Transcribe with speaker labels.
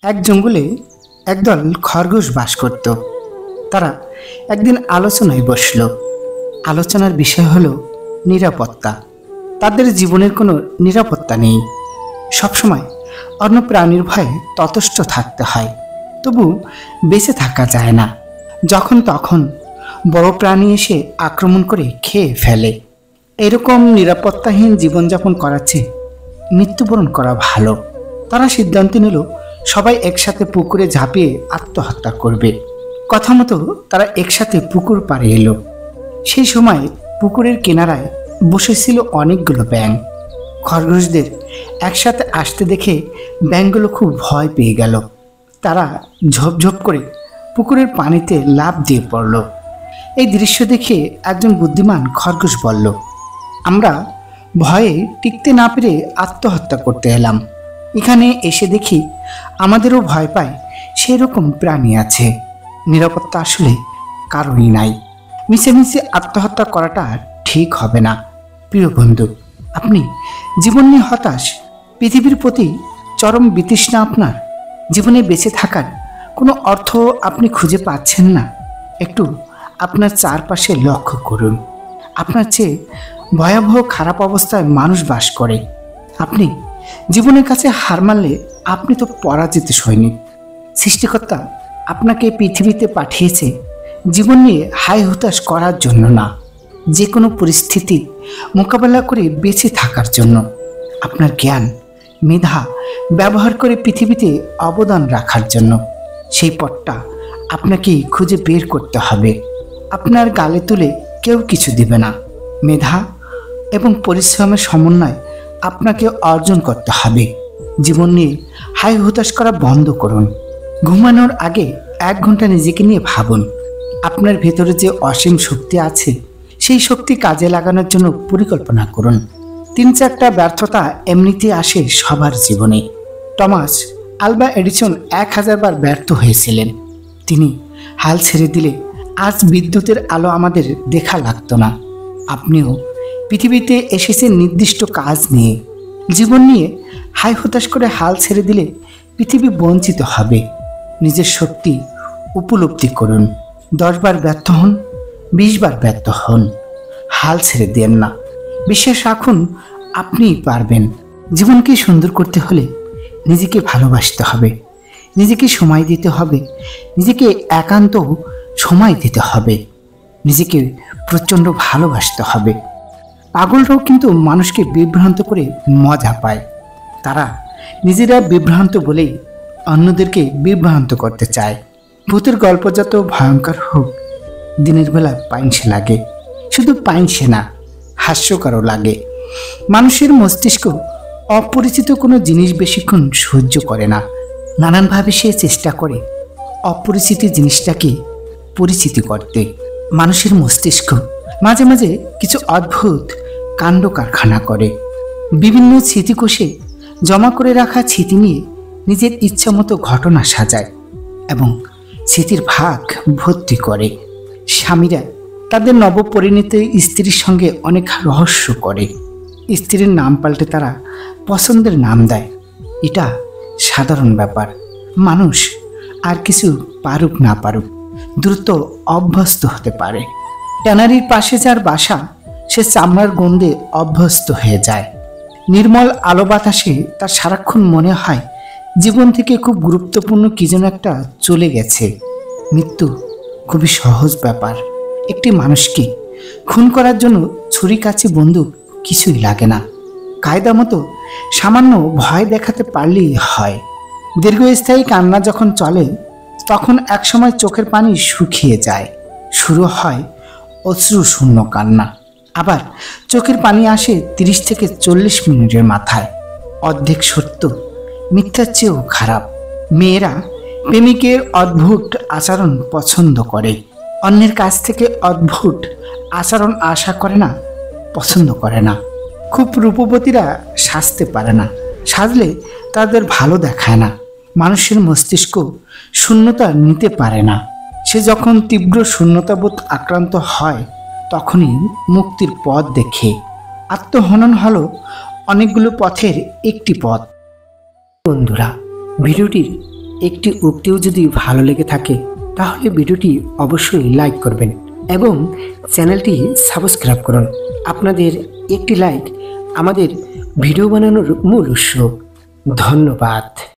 Speaker 1: এক জঙ্গলে একদল খরগোশ বাস করত। তারা একদিন আলোচনায় বসল। আলোচনার বিষয় হলো নিরাপত্তা। তাদের জীবনের কোনো নিরাপত্তা নেই। সবসময় অন্য প্রাণীর ভয়ে ততস্থ থাকতে হয়, তবু বেঁচে থাকা যায় না। যখন তখন বড় প্রাণী এসে আক্রমণ করে খেয়ে ফেলে। এরকম নিরাপত্তাহীন জীবনযাপন করার চেয়ে মৃত্যুবরণ করা ভালো। তারা সিদ্ধান্ত নিল সবাই একসাথে পুকুরে ঝাঁপিয়ে আত্মহত্যা করবে। কথা মতো তারা একসাথে পুকুর পাড়ে এলো। সেই সময় পুকুরের কিনারায় বসেছিল অনেকগুলো ব্যাঙ। খরগোশদের একসাথে আসতে দেখে ব্যাঙগুলো খুব ভয় পেয়ে গেল। তারা ঝোপঝোপ করে পুকুরের পানিতে লাফ দিয়ে পড়ল। এই দৃশ্য দেখে একজন বুদ্ধিমান খরগোশ বলল, আমরা ভয়ে টিকতে না পেরে আত্মহত্যা করতে এলাম। এখানে এসে দেখি আমাদেরও ভয় পায় সেরকম প্রাণী আছে। নিরাপত্তা আসলে কারণই নাই। মিশে আত্মহত্যা করাটা ঠিক হবে না। প্রিয় বন্ধু, আপনি জীবন নিয়ে হতাশ, পৃথিবীর প্রতি চরম বিতৃষ্ণা, আপনার জীবনে বেঁচে থাকার কোনো অর্থ আপনি খুঁজে পাচ্ছেন না, একটু আপনার চারপাশে লক্ষ্য করুন। আপনার চেয়ে ভয়াবহ খারাপ অবস্থায় মানুষ বাস করে। আপনি জীবনের কাছে হার মানলে আপনি তো পরাজিত সৈনিক। সৃষ্টিকর্তা আপনাকে পৃথিবীতে পাঠিয়েছে জীবন নিয়ে হাই হুতাশ করার জন্য না, যে কোনো পরিস্থিতি মোকাবেলা করে বেঁচে থাকার জন্য। আপনার জ্ঞান মেধা ব্যবহার করে পৃথিবীতে অবদান রাখার জন্য। সেই পথটা আপনাকে খুঁজে বের করতে হবে। আপনার গালে তুলে কেউ কিছু দিবে না। মেধা এবং পরিশ্রমের সমন্বয় আপনাকে অর্জন করতে হবে। জীবন নিয়ে হাই হুতাশ করা বন্ধ করুন। ঘুমানোর আগে 1 ঘন্টা নিজেকে নিয়ে ভাবুন। আপনার ভেতরে যে অসীম শক্তি আছে, সেই শক্তি কাজে লাগানোর জন্য পরিকল্পনা করুন। 3-4টা ব্যর্থতা এমনিতে আসে সবার জীবনে। টমাস আলভা এডিসন 1000 বার ব্যর্থ হয়েছিলেন। তিনি হাল ছেড়ে দিলে আজ বিদ্যুতের আলো আমাদের দেখা লাগতো না। আপনিও পৃথিবীতে এসেছেন নির্দিষ্ট কাজ নিয়ে। জীবন নিয়ে হাই হতাশ করে হাল ছেড়ে দিলে পৃথিবী বঞ্চিত হবে। নিজের শক্তি উপলব্ধি করুন। 10 বার ব্যর্থ হন, 20 বার ব্যর্থ হন, হাল ছেড়ে দেন না। বিশ্বাস রাখুন, আপনিই পারবেন। জীবনকে সুন্দর করতে হলে নিজেকে ভালোবাসতে হবে, নিজেকে সময় দিতে হবে, নিজেকে একান্ত সময় দিতে হবে, নিজেকে প্রচণ্ড ভালোবাসতে হবে। পাগলরাও কিন্তু মানুষকে বিভ্রান্ত করে মজা পায়। তারা নিজেরা বিভ্রান্ত বলেই অন্যদেরকে বিভ্রান্ত করতে চায়। ভূতের গল্প যত ভয়ঙ্কর হোক, দিনের বেলা পাইনসে লাগে। শুধু পাইনসে না, হাস্যকরও লাগে। মানুষের মস্তিষ্ক অপরিচিত কোনো জিনিস বেশিক্ষণ সহ্য করে না। নানানভাবে সে চেষ্টা করে অপরিচিত জিনিসটাকে পরিচিতি করতে। মানুষের মস্তিষ্ক মাঝে মাঝে কিছু অদ্ভুত কাণ্ড কারখানা করে। বিভিন্ন স্মৃতিকোষে জমা করে রাখা স্মৃতি নিয়ে নিজের ইচ্ছামতো ঘটনা সাজায় এবং স্মৃতির ভাগ ভর্তি করে। স্বামীরা তাদের নবপরিণীত স্ত্রীর সঙ্গে অনেক রহস্য করে। স্ত্রীর নাম পাল্টে তারা পছন্দের নাম দেয়। এটা সাধারণ ব্যাপার। মানুষ আর কিছু পারুক না পারুক দ্রুত অভ্যস্ত হতে পারে। ট্যানারির পাশে যার বাসা, সে চামড়ার গন্ধে অভ্যস্ত হয়ে যায়। নির্মল আলো বাতাসে তার সারাক্ষণ মনে হয় জীবন থেকে খুব গুরুত্বপূর্ণ কি যেন একটা চলে গেছে। মৃত্যু খুবই সহজ ব্যাপার। একটি মানুষকে খুন করার জন্য ছুরি কাছে বন্দুক কিছুই লাগে না। কায়দা মতো সামান্য ভয় দেখাতে পারলেই হয়। দীর্ঘস্থায়ী কান্না যখন চলে, তখন একসময় চোখের পানি শুকিয়ে যায়। শুরু হয় অশ্রু শূন্য কান্না। আবার চোখের পানি আসে 30 থেকে 40 মিনিটের মাথায়। অর্ধেক সত্য মিথ্যার চেয়েও খারাপ। মেয়েরা প্রেমিকের অদ্ভুত আচরণ পছন্দ করে, অন্যের কাছ থেকে অদ্ভুত আচরণ আশা করে না, পছন্দ করে না। খুব রূপবতীরা সাজতে পারে না, সাজলে তাদের ভালো দেখায় না। মানুষের মস্তিষ্ক শূন্যতা নিতে পারে না। সে যখন তীব্র শূন্যতাবোধ আক্রান্ত হয়, তখনই মুক্তির পথ দেখে। আত্মহনন হলো অনেকগুলো পথের একটি পথ। বন্ধুরা, ভিডিওটির একটি উক্তিও যদি ভালো লেগে থাকে তাহলে ভিডিওটি অবশ্যই লাইক করবেন এবং চ্যানেলটি সাবস্ক্রাইব করুন। আপনাদের একটি লাইক আমাদের ভিডিও বানানোর মূল উৎস। ধন্যবাদ।